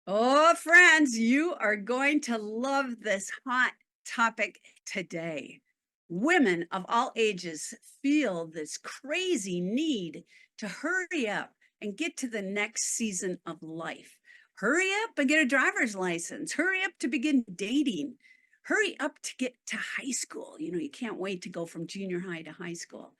Oh, friends, you are going to love this hot topic today. Women of all ages feel this crazy need to hurry up and get to the next season of life. Hurry up and get a driver's license. Hurry up to begin dating. Hurry up to get to high school. You can't wait to go from junior high to high school.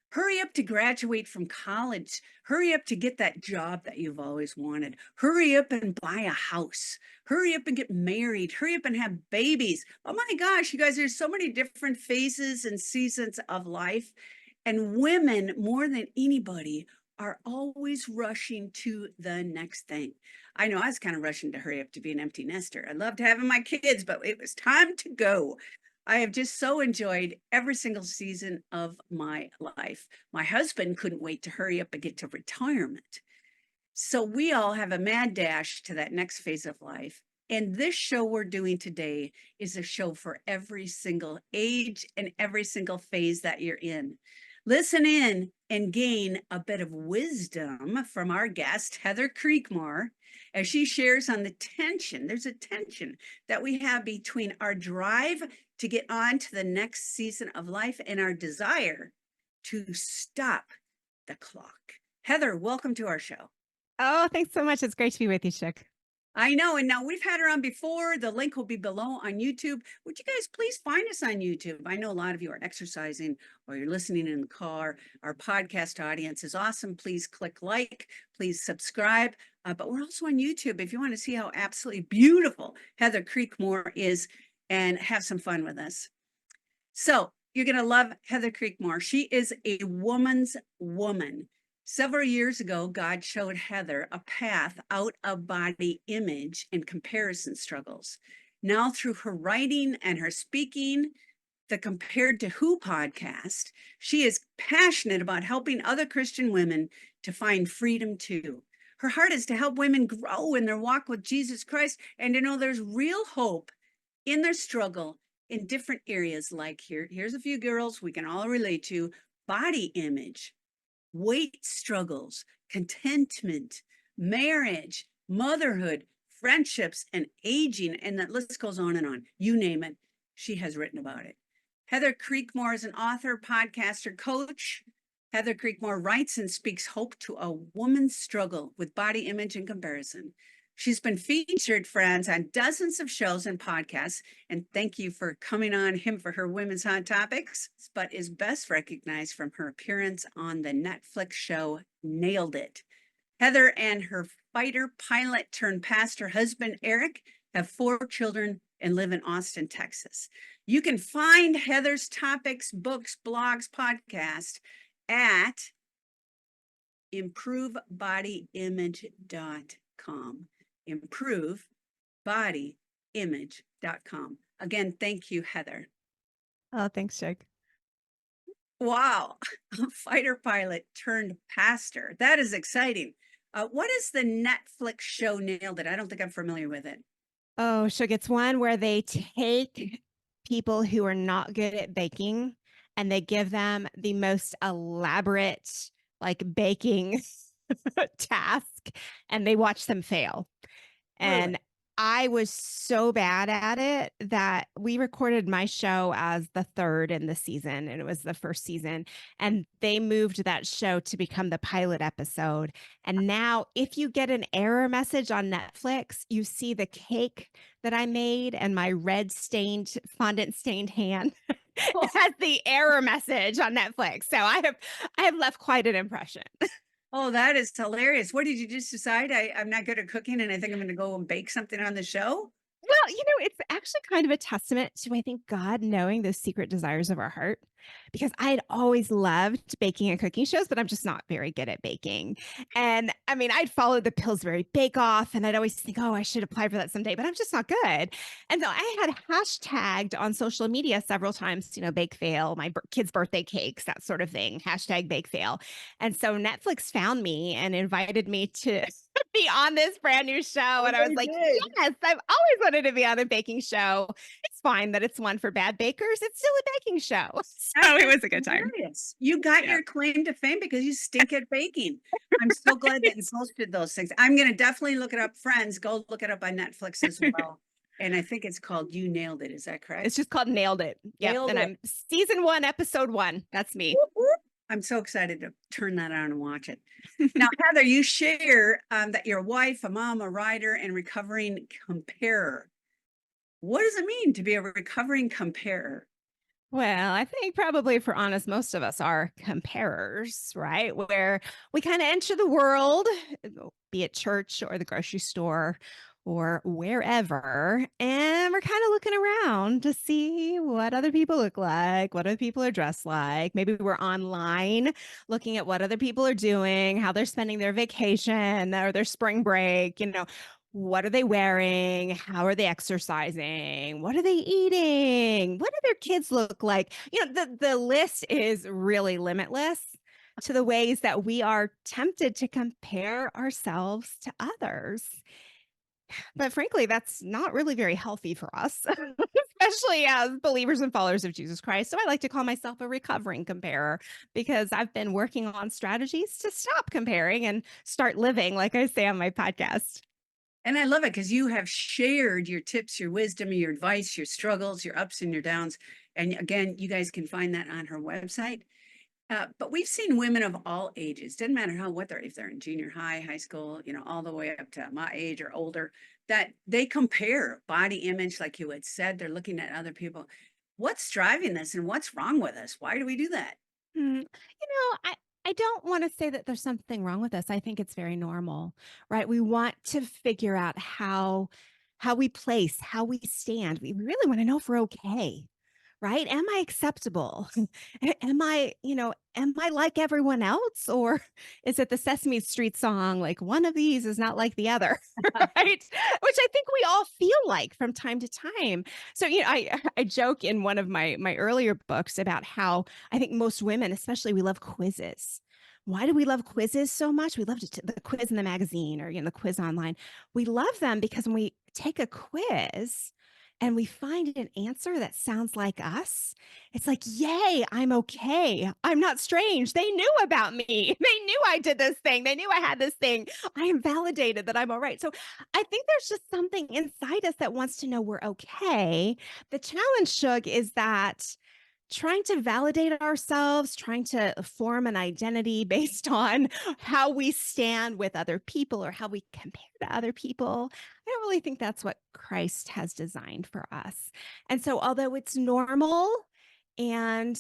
Hurry up to graduate from college. Hurry up to get that job that you've always wanted. Hurry up and buy a house. Hurry up and get married. Hurry up and have babies. Oh my gosh, you guys, there's so many different phases and seasons of life. And women, more than anybody, are always rushing to the next thing. I know I was kind of rushing to hurry up to be an empty nester. I loved having my kids, but it was time to go. I have just so enjoyed every single season of my life. My husband couldn't wait to hurry up and get to retirement. So we all have a mad dash to that next phase of life. And this show we're doing today is a show for every single age and every single phase that you're in. Listen in and gain a bit of wisdom from our guest, Heather Creekmore, as she shares on the tension. There's a tension that we have between our drive to get on to the next season of life and our desire to stop the clock. Heather, welcome to our show. Oh, thanks so much. It's great to be with you, Shug. I know. And now we've had her on before. The link will be below on YouTube. Would you guys please find us on YouTube? I know a lot of you are exercising or you're listening in the car. Our podcast audience is awesome. Please click like, please subscribe. But we're also on YouTube if you want to see how absolutely beautiful Heather Creekmore is and have some fun with us. So you're going to love Heather Creekmore. She is a woman's woman. Several years ago, God showed Heather a path out of body image and comparison struggles. Now, through her writing and her speaking, the Compared to Who podcast, she is passionate about helping other Christian women to find freedom too. Her heart is to help women grow in their walk with Jesus Christ and to know there's real hope in their struggle in different areas. Like here's a few girls we can all relate to: body image, weight struggles, contentment, marriage, motherhood, friendships, and aging. And that list goes on and on. You name it, she has written about it. Heather Creekmore is an author, podcaster, coach. Heather Creekmore writes and speaks hope to a woman's struggle with body image and comparison. She's been featured, friends, on dozens of shows and podcasts. And thank you for coming on Him for Her Women's Hot Topics, but is best recognized from her appearance on the Netflix show Nailed It. Heather and her fighter pilot turned pastor husband, Eric, have 4 children and live in Austin, Texas. You can find Heather's topics, books, blogs, podcasts at improveBodyImage.com. improveBodyImage.com. Again, thank you, Heather. Oh, thanks, Shug. Wow, a fighter pilot turned pastor. That is exciting. What is the Netflix show Nailed It? I don't think I'm familiar with it. Oh, Shug, it's one where they take people who are not good at baking and they give them the most elaborate, like baking task, and they watch them fail. And Really? I was so bad at it that we recorded my show as the third in the season, and it was the first season. And they moved that show to become the pilot episode. And now, if you get an error message on Netflix, you see the cake that I made and my red stained, fondant stained hand. It has the error message on Netflix. So I have left quite an impression. Oh, that is hilarious. What did you just decide? I'm not good at cooking and I think I'm going to go and bake something on the show? Well, it's actually kind of a testament to, I think, God knowing those secret desires of our heart, because I had always loved baking and cooking shows, but I'm just not very good at baking. And I mean, I'd follow the Pillsbury Bake Off and I'd always think, oh, I should apply for that someday, but I'm just not good. And so I had hashtagged on social media several times, bake fail, my kids' birthday cakes, that sort of thing, hashtag bake fail. And so Netflix found me and invited me to be on this brand new show. Oh, And I was they like, did. yes, I've always wanted to be on a baking show. It's fine that it's one for bad bakers. It's still a baking show. So it That's was a good time. hilarious. You got Yeah. your claim to fame because you stink at baking. I'm so glad that you posted those things. I'm gonna definitely look it up. Friends, go look it up on Netflix as well. And I think it's called You Nailed It. Is that It's correct? just called Nailed It. Yep. Nailed And it. I'm season 1, episode 1. That's me. Whoop, whoop. I'm so excited to turn that on and watch it. Now, Heather, you share that you're a wife, a mom, a writer, and recovering comparer. What does it mean to be a recovering comparer? Well, I think probably, if we're honest, most of us are comparers, right? Where we kind of enter the world, be it church or the grocery store or wherever, and we're kind of looking around to see what other people look like, what other people are dressed like. Maybe we're online looking at what other people are doing, how they're spending their vacation or their spring break, what are they wearing? How are they exercising? What are they eating? What do their kids look like? The list is really limitless to the ways that we are tempted to compare ourselves to others. But frankly, that's not really very healthy for us, especially as believers and followers of Jesus Christ. So I like to call myself a recovering comparer because I've been working on strategies to stop comparing and start living, like I say on my podcast. And I love it because you have shared your tips, your wisdom, your advice, your struggles, your ups and your downs. And again, you guys can find that on her website. But we've seen women of all ages, doesn't matter what they're, if they're in junior high, high school, all the way up to my age or older, that they compare body image, like you had said, they're looking at other people. What's driving this and what's wrong with us? Why do we do that? I don't want to say that there's something wrong with us. I think it's very normal, right? We want to figure out how we place, how we stand. We really want to know if we're okay, right? Am I acceptable? Am I like everyone else? Or is it the Sesame Street song, like one of these is not like the other, right? Which I think we all feel like from time to time. So, I joke in one of my earlier books about how I think most women, especially, we love quizzes. Why do we love quizzes so much? We love the quiz in the magazine or the quiz online. We love them because when we take a quiz, and we find an answer that sounds like us, it's like, yay, I'm okay. I'm not strange. They knew about me. They knew I did this thing. They knew I had this thing. I am validated that I'm all right. So I think there's just something inside us that wants to know we're okay. The challenge, Shug, is that trying to validate ourselves, trying to form an identity based on how we stand with other people or how we compare to other people. I don't really think that's what Christ has designed for us. And so, although it's normal and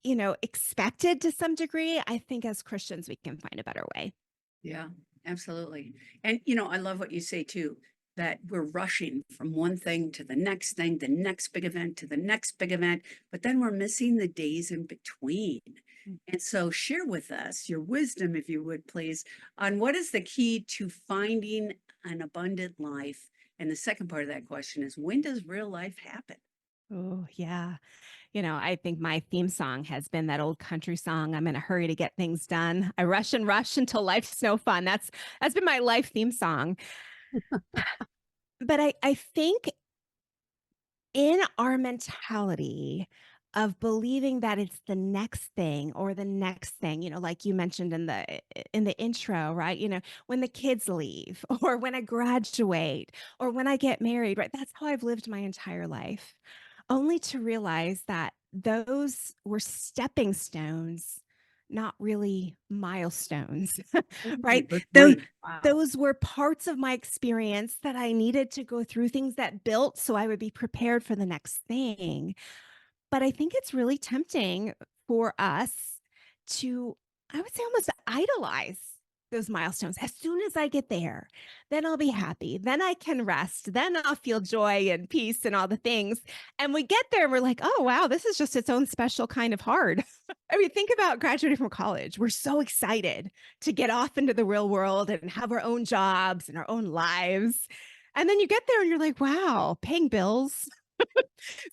expected to some degree, I think as Christians, we can find a better way. Yeah, absolutely. And I love what you say too, that we're rushing from one thing to the next thing, the next big event to the next big event, but then we're missing the days in between. And so share with us your wisdom, if you would please, on what is the key to finding an abundant life. And the second part of that question is, when does real life happen? Oh, yeah. I think my theme song has been that old country song. I'm in a hurry to get things done. I rush and rush until life's no fun. That's been my life theme song. But I think in our mentality of believing that it's the next thing or the next thing, like you mentioned in the intro, right? When the kids leave or when I graduate or when I get married, right? That's how I've lived my entire life, only to realize that those were stepping stones, not really milestones, Ooh, right? good Though point. Wow. those were parts of my experience that I needed to go through, things that built so I would be prepared for the next thing. But I think it's really tempting for us to, I would say, almost idolize those milestones. As soon as I get there, then I'll be happy. Then I can rest. Then I'll feel joy and peace and all the things. And we get there and we're like, oh, wow, this is just its own special kind of hard. I mean, think about graduating from college. We're so excited to get off into the real world and have our own jobs and our own lives. And then you get there and you're like, wow, paying bills,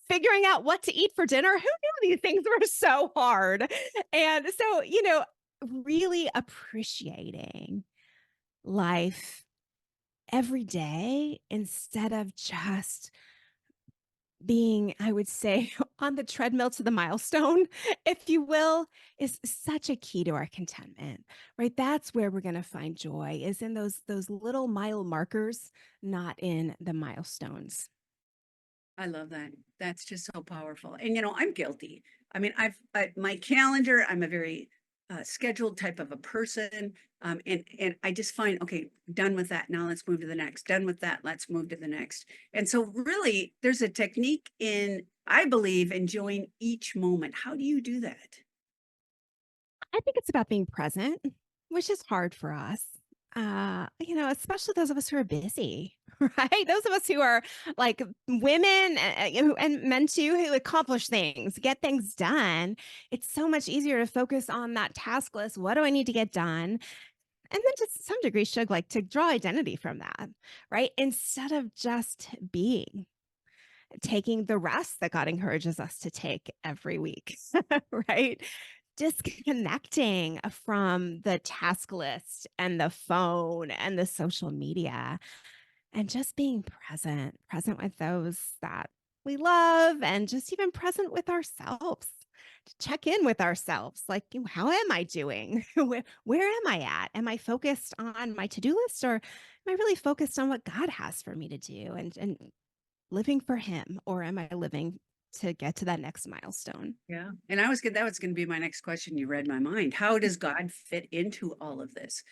figuring out what to eat for dinner. Who knew these things were so hard? And so, really appreciating life every day instead of just being, I would say, on the treadmill to the milestone, if you will, is such a key to our contentment, right? That's where we're going to find joy is in those little mile markers, not in the milestones. I love that. That's just so powerful. And I'm guilty. I mean, my calendar. I'm a very scheduled type of a person, and I just find, okay, done with that. Now let's move to the next. Done with that. Let's move to the next. And so, really, there's a technique in, I believe, enjoying each moment. How do you do that? I think it's about being present, which is hard for us. Especially those of us who are busy, right? Those of us who are like women and men too, who accomplish things, get things done. It's so much easier to focus on that task list. What do I need to get done? And then to some degree, should like to draw identity from that, right? Instead of just being, taking the rest that God encourages us to take every week, right? Disconnecting from the task list and the phone and the social media and just being present with those that we love and just even present with ourselves. To check in with ourselves like, how am I doing? Where am I at? Am I focused on my to do list or am I really focused on what God has for me to do and living for Him? Or am I living to get to that next milestone? Yeah. And I was good. That was going to be my next question. You read my mind. How does God fit into all of this?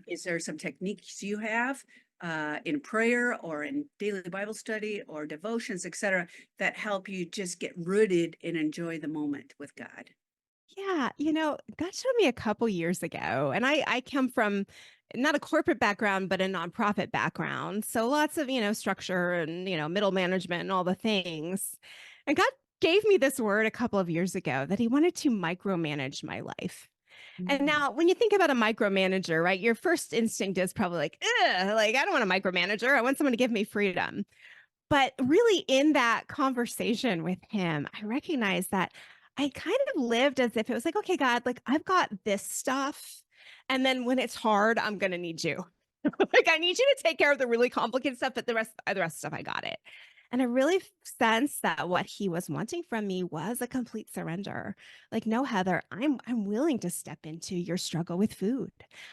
Is there some techniques you have in prayer or in daily Bible study or devotions, etc., that help you just get rooted and enjoy the moment with God? Yeah, God showed me a couple years ago, and I come from not a corporate background, but a nonprofit background. So lots of, structure and, middle management and all the things. And God gave me this word a couple of years ago that He wanted to micromanage my life. And Mm. now, when you think about a micromanager, right, your first instinct is probably like, ugh, like, I don't want a micromanager. I want someone to give me freedom. But really, in that conversation with him, I recognized that I kind of lived as if it was like, okay, God, like I've got this stuff. And then when it's hard, I'm going to need you. Like I need you to take care of the really complicated stuff, but the rest of stuff, I got it. And I really sensed that what he was wanting from me was a complete surrender. Like, no, Heather, I'm willing to step into your struggle with food.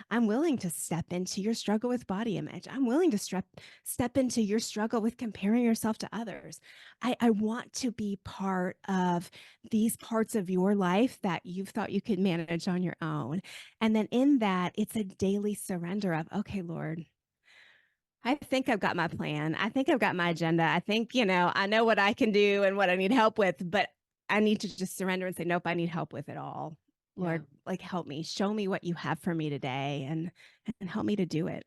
I'm willing to step into your struggle with body image. I'm willing to step into your struggle with comparing yourself to others. I want to be part of these parts of your life that you've thought you could manage on your own. And then in that, it's a daily surrender of, okay, Lord, I think I've got my plan. I think I've got my agenda. I think, I know what I can do and what I need help with, but I need to just surrender and say, nope, I need help with it all. Yeah. Lord, like help me, show me what you have for me today and help me to do it.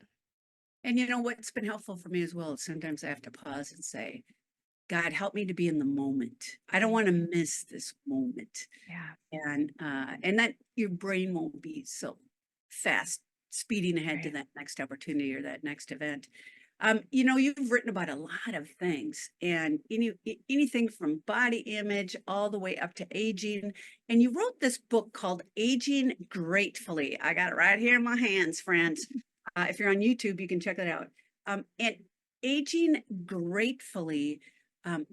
And what's been helpful for me as well is sometimes I have to pause and say, God, help me to be in the moment. I don't want to miss this moment. Yeah. And that your brain won't be so fast speeding ahead to Right. that next opportunity or that next event. You've written about a lot of things, and anything from body image all the way up to aging. And you wrote this book called Aging Gratefully. I got it right here in my hands, friends. If you're on YouTube, you can check it out. And Aging Gratefully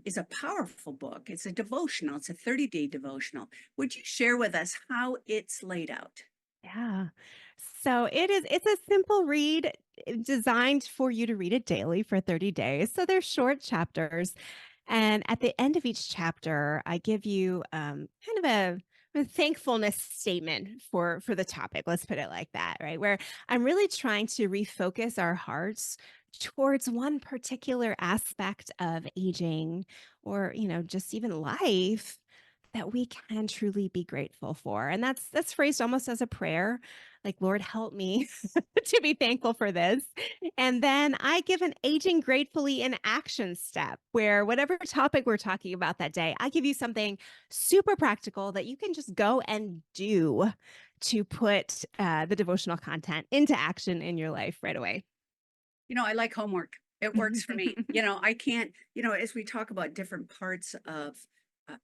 is a powerful book. It's a devotional. It's a 30-day devotional. Would you share with us how it's laid out? Yeah. So it's a simple read designed for you to read it daily for 30 days. So they're short chapters. And at the end of each chapter, I give you kind of a thankfulness statement for the topic. Let's put it like that, right? Where I'm really trying to refocus our hearts towards one particular aspect of aging or, just even life that we can truly be grateful for. And that's phrased almost as a prayer, like, Lord, help me to be thankful for this. And then I give an aging gratefully in action step where whatever topic we're talking about that day, I give you something super practical that you can just go and do to put the devotional content into action in your life right away. I like homework. It works for me. I can't, as we talk about different parts of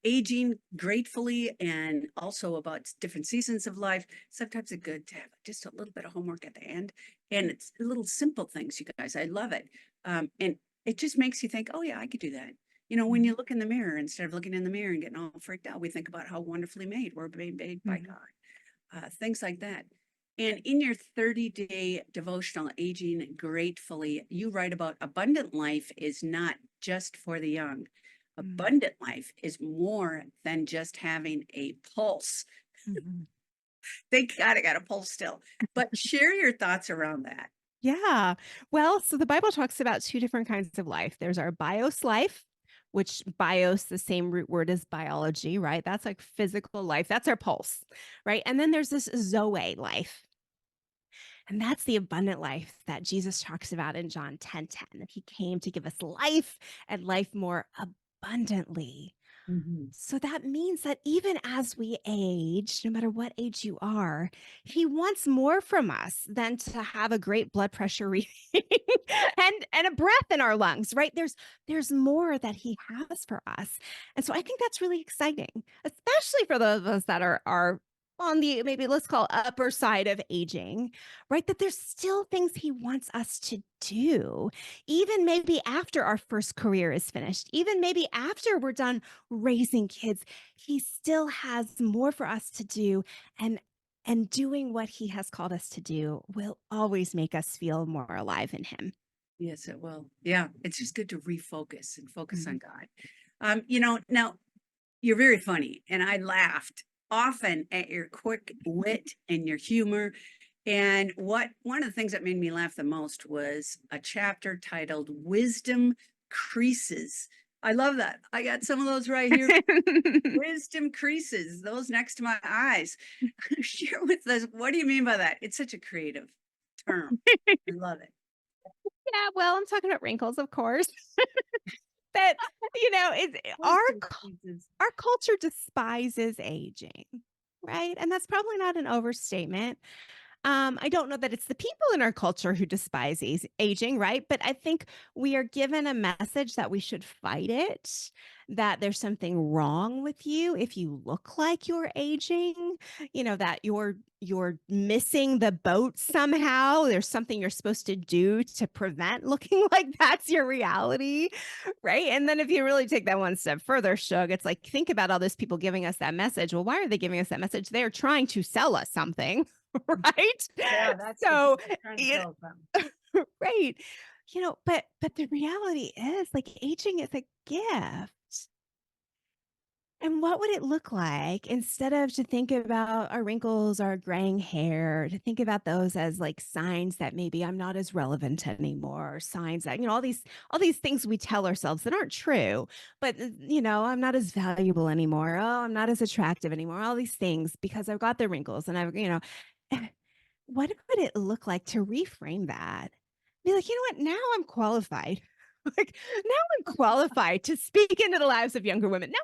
aging gratefully and also about different seasons of life, sometimes it's good to have just a little bit of homework at the end. And it's little simple things, you guys. I love it. And it just makes you think, oh, yeah, I could do that. When you look in the mirror, instead of looking in the mirror and getting all freaked out, we think about how wonderfully made we're being made by Mhm. God, things like that. And in your 30-day devotional, Aging Gratefully, you write about abundant life is not just for the young. Mm. Abundant life is more than just having a pulse. Mhm. Thank God I got a pulse still. But share your thoughts around that. Yeah. Well, so the Bible talks about two different kinds of life. There's our bios life, which bios, the same root word as biology, right? That's like physical life. That's our pulse, right? And then there's this Zoe life. And that's the abundant life that Jesus talks about in John 10:10, that he came to give us life and life more abundantly. Mhm. So that means that even as we age, no matter what age you are, he wants more from us than to have a great blood pressure reading and a breath in our lungs, right? There's more that he has for us. And so I think that's really exciting, especially for those of us that are on the maybe let's call upper side of aging, right? That there's still things he wants us to do, even maybe after our first career is finished, even maybe after we're done raising kids, he still has more for us to do, and doing what he has called us to do will always make us feel more alive in him. Yes, it will. Yeah, it's just good to refocus and focus on Mhm. God. Now you're very funny, and I laughed often at your quick wit and your humor. And one of the things that made me laugh the most was a chapter titled Wisdom Creases. I love that. I got some of those right here. Wisdom creases, those next to my eyes. Share with us, what do you mean by that? It's such a creative term. I love it. Yeah, well, I'm talking about wrinkles, of course. But, it's Wisdom creases. our culture despises aging, right? And that's probably not an overstatement. I don't know that it's the people in our culture who despise aging, right? But I think we are given a message that we should fight it, that there's something wrong with you if you look like you're aging, that you're missing the boat somehow. There's something you're supposed to do to prevent looking like that's your reality, right? And then if you really take that one step further, Shug, it's like think about all those people giving us that message. Well, why are they giving us that message? They're trying to sell us something. Right? Yeah, that's the So, people trying to you sell them. right. But the reality is like aging is a gift. And what would it look like instead of to think about our wrinkles, our graying hair, to think about those as like signs that maybe I'm not as relevant anymore, or signs that, all these things we tell ourselves that aren't true, but I'm not as valuable anymore. Oh, I'm not as attractive anymore. All these things because I've got the wrinkles and what would it look like to reframe that? Be like, you know what? Now I'm qualified. Like, now I'm qualified to speak into the lives of younger women. Now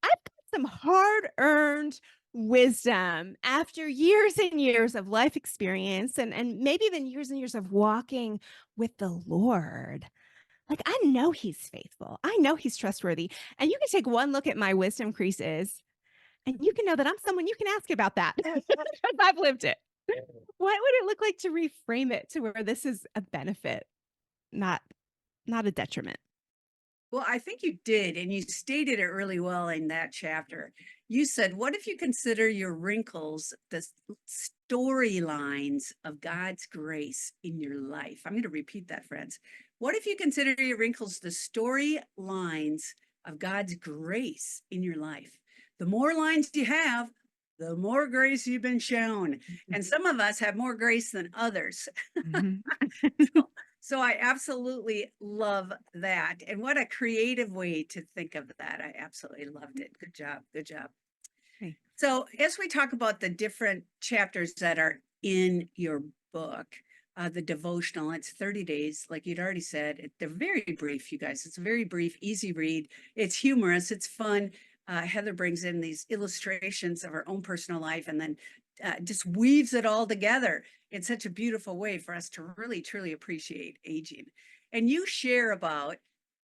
I've got some hard earned wisdom after years and years of life experience and maybe even years and years of walking with the Lord. Like, I know he's faithful. I know he's trustworthy. And you can take one look at my wisdom creases and you can know that I'm someone you can ask about that because I've lived it. What would it look like to reframe it to where this is a benefit, not not a detriment? Well, I think you did, and you stated it really well in that chapter. You said, what if you consider your wrinkles the storylines of God's grace in your life? I'm going to repeat that, friends. What if you consider your wrinkles the storylines of God's grace in your life? The more lines you have, the more grace you've been shown. And some of us have more grace than others. Mhm. So, so I absolutely love that. And what a creative way to think of that. I absolutely loved it. Good job. Good job. Hey. So, as we talk about the different chapters that are in your book, the devotional, it's 30 days, like you'd already said. They're very brief, you guys. It's a very brief, easy read. It's humorous, it's fun. Heather brings in these illustrations of her own personal life and then just weaves it all together in such a beautiful way for us to really, truly appreciate aging. And you share about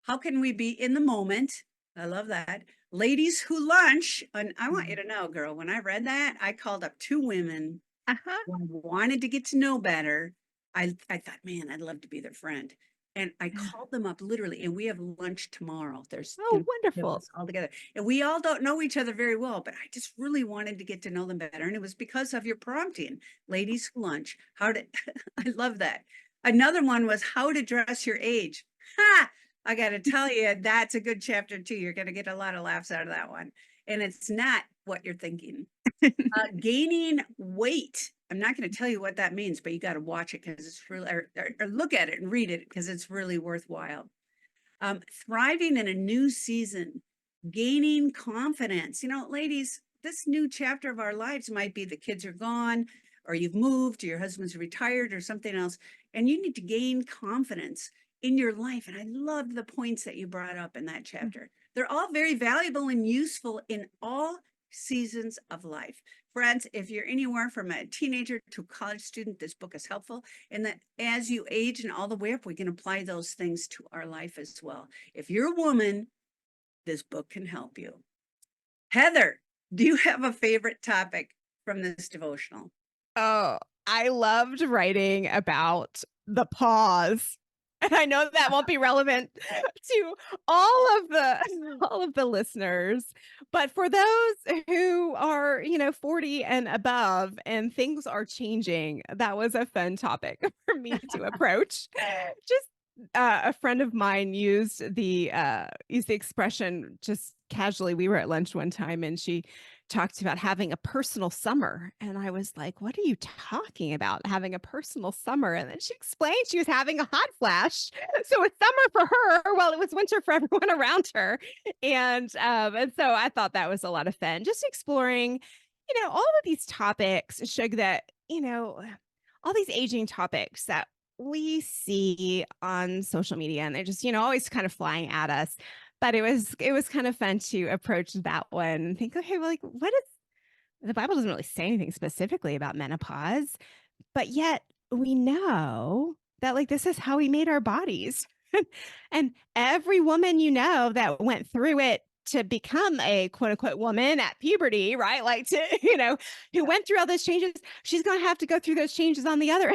how can we be in the moment. I love that. Ladies who lunch. And I want you Mhm. to know, girl, when I read that, I called up two women Uh-huh. who wanted to get to know better. I thought, man, I'd love to be their friend. And I Yeah. called them up literally, and we have lunch tomorrow. There's Oh, going to be wonderful. us all together. And we all don't know each other very well, but I just really wanted to get to know them better. And it was because of your prompting, ladies lunch. How to, I love that. Another one was how to dress your age. Ha! I got to tell you, that's a good chapter too. You're going to get a lot of laughs out of that one. And it's not what you're thinking. Gaining weight. I'm not going to tell you what that means, but you got to watch it because it's really, or look at it and read it because it's really worthwhile. Thriving in a new season, gaining confidence. You know, ladies, this new chapter of our lives might be the kids are gone, or you've moved, or your husband's retired, or something else, and you need to gain confidence in your life. And I loved the points that you brought up in that chapter. They're all very valuable and useful in all seasons of life. Friends, if you're anywhere from a teenager to a college student, this book is helpful. And that as you age and all the way up, we can apply those things to our life as well. If you're a woman, this book can help you. Heather, do you have a favorite topic from this devotional? Oh, I loved writing about the pause. And I know that won't be relevant to all of the listeners, but for those who are, 40 and above and things are changing, that was a fun topic for me to approach. Just a friend of mine used the expression just casually. We were at lunch one time and she talked about having a personal summer. And I was like, what are you talking about? Having a personal summer? And then she explained she was having a hot flash. So it's summer for her while it was winter for everyone around her. And so I thought that was a lot of fun. Just exploring, all of these topics, Shug, that, all these aging topics that we see on social media and they're just, always kind of flying at us. But it was kind of fun to approach that one and think, okay, well, like, what is the Bible doesn't really say anything specifically about menopause, but yet we know that like this is how he made our bodies. And every woman that went through it to become a quote unquote woman at puberty, right? Like to, who went through all those changes, she's gonna have to go through those changes on the other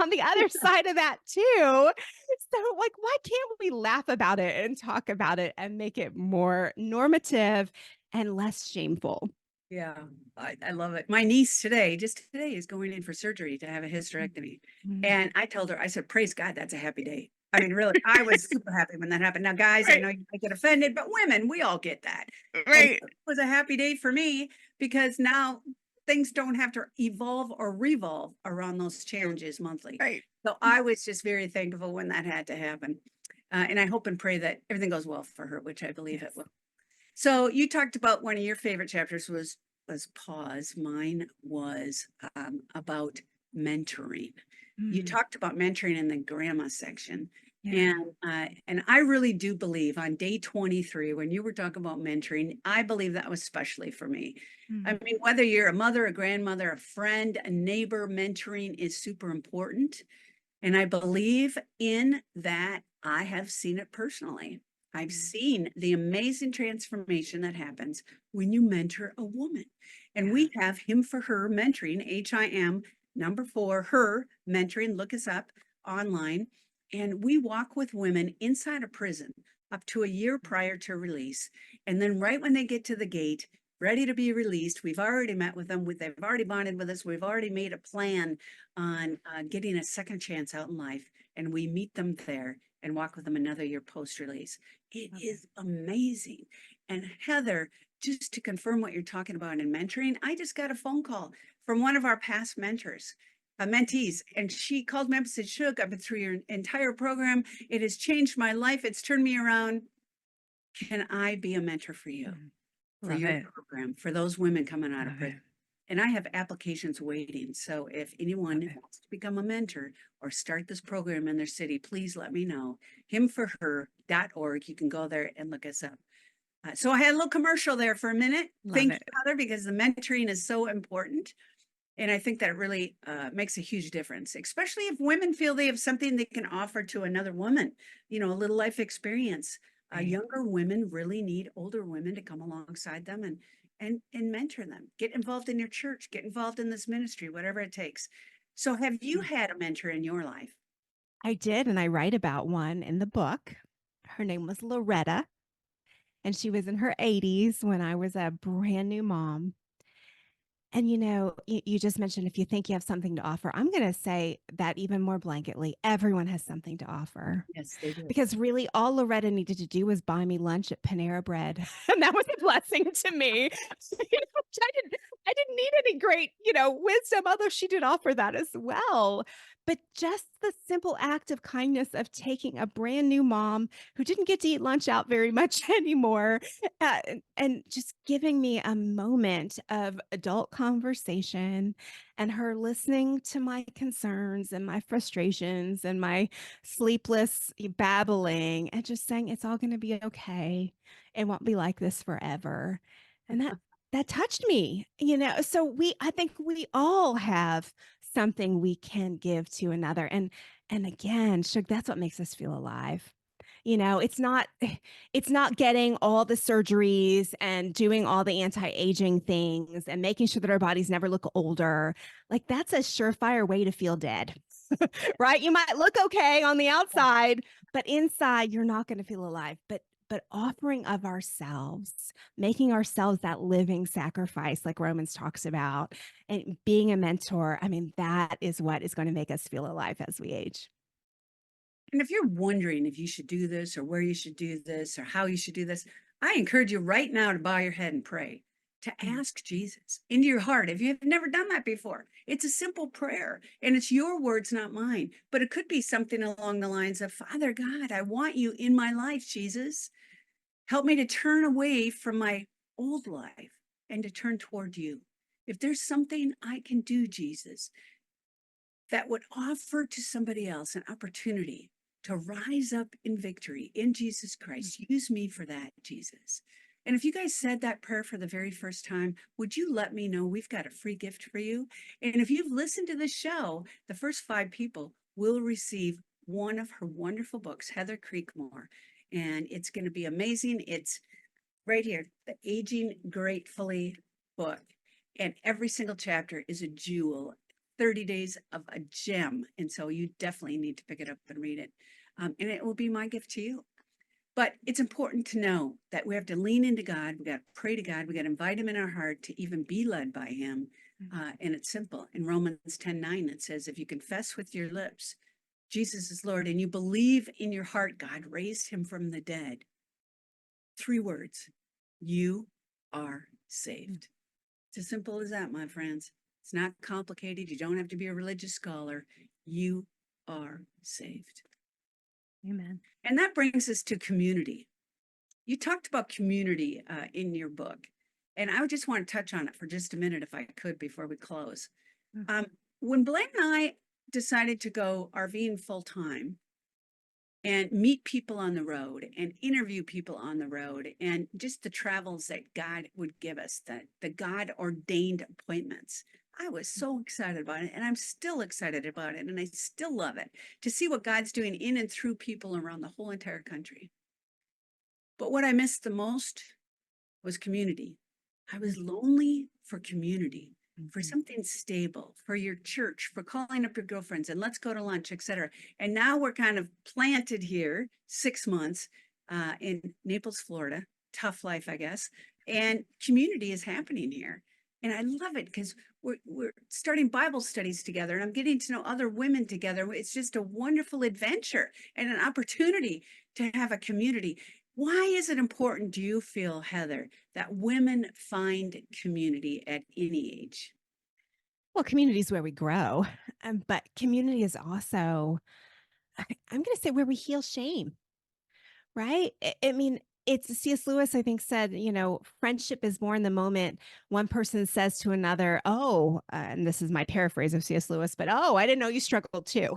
on the other side of that too. So, like, why can't we laugh about it and talk about it and make it more normative and less shameful? Yeah, I love it. My niece just today, is going in for surgery to have a hysterectomy. Mhm. And I told her, I said, praise God, that's a happy day. I mean, really, I was super happy when that happened. Now, guys, I Right, know you might get offended, but women, we all get that. And right, it was a happy day for me because now things don't have to evolve or revolve around those challenges monthly. right. So I was just very thankful when that had to happen. And I hope and pray that everything goes well for her, which I believe it Yes. will. So you talked about one of your favorite chapters was pause. Mine was about mentoring. You Mm, talked about mentoring in the grandma section, yeah. and I really do believe on day 23 when you were talking about mentoring, I believe that was especially for me. I Mm, mean, whether you're a mother, a grandmother, a friend, a neighbor, mentoring is super important. And I believe in that. I have seen it personally. I've mm, seen the amazing transformation that happens when you mentor a woman. And yeah. we have him for her mentoring, HIM number 4, her mentoring. Look us up online. And we walk with women inside a prison up to a year prior to release. And then, right when they get to the gate, ready to be released, we've already met with them. They've already bonded with us. We've already made a plan on getting a second chance out in life. And we meet them there and walk with them another year post release. It Okay. is amazing. And Heather, just to confirm what you're talking about in mentoring, I just got a phone call from one of our past mentors. Mentees, and she called me up and said, Shug, I've been through your entire program. It has changed my life. It's turned me around. Can I be a mentor for you, Mm, for love your it. program, for those women coming out of Love it. prison? And I have applications waiting. So if Love anyone it. wants to become a mentor or start this program in their city, please let me know. Himforher.org. You can go there and look us up. So I had a little commercial there for a minute. Love Thank it. you, Heather, because the mentoring is so important. And I think that it really makes a huge difference, especially if women feel they have something they can offer to another woman, a little life experience. Right. Younger women really need older women to come alongside them and mentor them. Get involved in your church, get involved in this ministry, whatever it takes. So have you Mm. had a mentor in your life? I did, and I write about one in the book. Her name was Loretta, and she was in her 80s when I was a brand new mom. And you just mentioned if you think you have something to offer, I'm going to say that even more blanketly, everyone has something to offer. Yes, they do. Because really all Loretta needed to do was buy me lunch at Panera Bread. And that was a blessing to me. I didn't need any great, wisdom, although she did offer that as well. But just the simple act of kindness of taking a brand new mom who didn't get to eat lunch out very much anymore, and just giving me a moment of adult conversation and her listening to my concerns and my frustrations and my sleepless babbling and just saying it's all going to be okay. It won't be like this forever. And that touched me, so I think we all have something we can give to another. And again, Shug, that's what makes us feel alive. It's not it's not getting all the surgeries and doing all the anti-aging things and making sure that our bodies never look older. Like that's a surefire way to feel dead. Right? You might look okay on the outside, but inside you're not going to feel alive. But offering of ourselves, making ourselves that living sacrifice, like Romans talks about, and being a mentor, I mean, that is what is going to make us feel alive as we age. And if you're wondering if you should do this or where you should do this or how you should do this, I encourage you right now to bow your head and pray, to Mm. ask Jesus into your heart. If you've never done that before, it's a simple prayer and it's your words, not mine. But it could be something along the lines of, Father God, I want you in my life, Jesus. Help me to turn away from my old life and to turn toward you. If there's something I can do, Jesus, that would offer to somebody else an opportunity to rise up in victory in Jesus Christ. Use me for that, Jesus. And if you guys said that prayer for the very first time, would you let me know? We've got a free gift for you. And if you've listened to this show, the first 5 people will receive one of her wonderful books, Heather Creekmore. And it's going to be amazing. It's right here, the Aging Gratefully book. And every single chapter is a jewel, 30 days of a gem. And so you definitely need to pick it up and read it. And it will be my gift to you. But it's important to know that we have to lean into God. We got to pray to God. We got to invite him in our heart to even be led by him. And it's simple. In Romans 10:9, it says, if you confess with your lips, Jesus is Lord, and you believe in your heart, God raised him from the dead. 3 words, you are saved. It's as simple as that, my friends. It's not complicated. You don't have to be a religious scholar. You are saved. Amen. And that brings us to community. You talked about community in your book, and I just want to touch on it for just a minute, if I could, before we close. When Blaine and I decided to go RVing full time and meet people on the road and interview people on the road and just the travels that God would give us, the God ordained appointments. I was so excited about it, and I'm still excited about it, and I still love it to see what God's doing in and through people around the whole entire country. But what I missed the most was community. I was lonely for community, for something stable, for your church, for calling up your girlfriends and let's go to lunch, etc. And now we're kind of planted here 6 months in Naples, Florida. Tough life, I guess. And community is happening here. And I love it because we're starting Bible studies together and I'm getting to know other women together. It's just a wonderful adventure and an opportunity to have a community. Why is it important, do you feel, Heather, that women find community at any age? Well, community is where we grow, but community is also, I'm going to say, where we heal shame. Right? I mean, it's C.S. Lewis, I think, said, friendship is born the moment one person says to another, oh, and this is my paraphrase of C.S. Lewis, but oh, I didn't know you struggled too.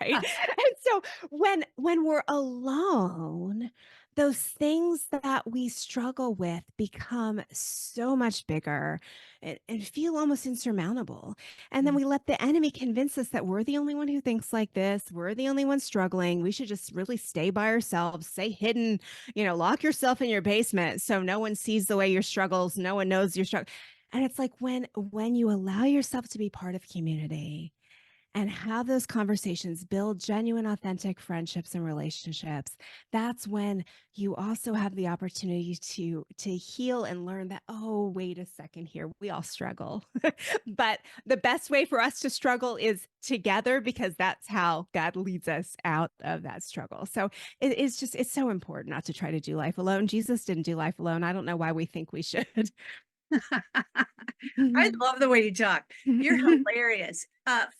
Right? And so when we're alone, those things that we struggle with become so much bigger and feel almost insurmountable. And then we let the enemy convince us that we're the only one who thinks like this. We're the only one struggling. We should just really stay by ourselves, stay hidden, lock yourself in your basement so no one sees the way your struggles, no one knows your struggle. And it's like when you allow yourself to be part of community and have those conversations, build genuine, authentic friendships and relationships, that's when you also have the opportunity to heal and learn that, oh, wait a second here, we all struggle. But the best way for us to struggle is together because that's how God leads us out of that struggle. So it's just, it's so important not to try to do life alone. Jesus didn't do life alone. I don't know why we think we should. I love the way you talk. You're hilarious.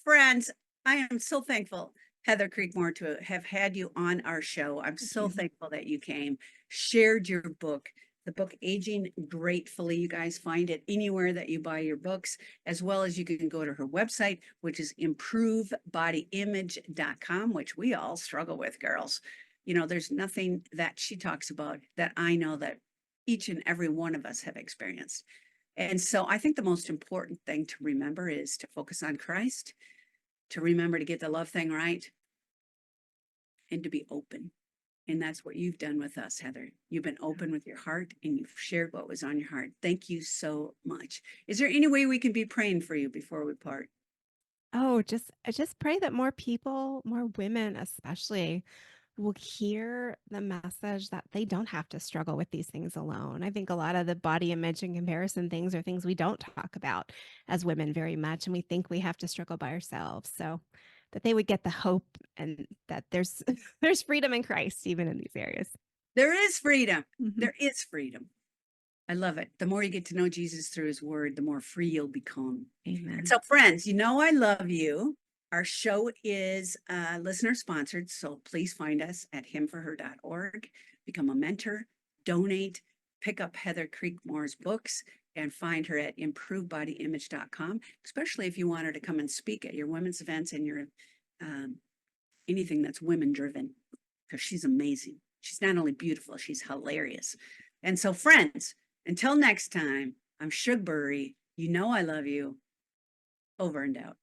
Friends, I am so thankful, Heather Creekmore, to have had you on our show. I'm Thank so you. thankful that you came, shared your book, the book Aging Gratefully. You guys find it anywhere that you buy your books, as well as you can go to her website, which is improvebodyimage.com, which we all struggle with, girls. You know, there's nothing that she talks about that I know that each and every one of us have experienced. And so I think the most important thing to remember is to focus on Christ, to remember to get the love thing right, and to be open. And that's what you've done with us, Heather. You've been open with your heart and you've shared what was on your heart. Thank you so much. Is there any way we can be praying for you before we part? Oh, just I just pray that more people, more women especially, will hear the message that they don't have to struggle with these things alone. I think a lot of the body image and comparison things are things we don't talk about as women very much, and we think we have to struggle by ourselves. So that they would get the hope and that there's there's freedom in Christ even in these areas. There is freedom. Mhm. There is freedom. I love it. The more you get to know Jesus through his word, the more free you'll become. And Amen. so, friends, you know I love you. Our show is listener sponsored, so please find us at himforher.org, become a mentor, donate, pick up Heather Creekmore's books, and find her at improvebodyimage.com, especially if you want her to come and speak at your women's events and your um, anything that's women driven, because she's amazing. She's not only beautiful, she's hilarious. And so, friends, until next time, I'm Shug Bury. You know I love you. Over and out.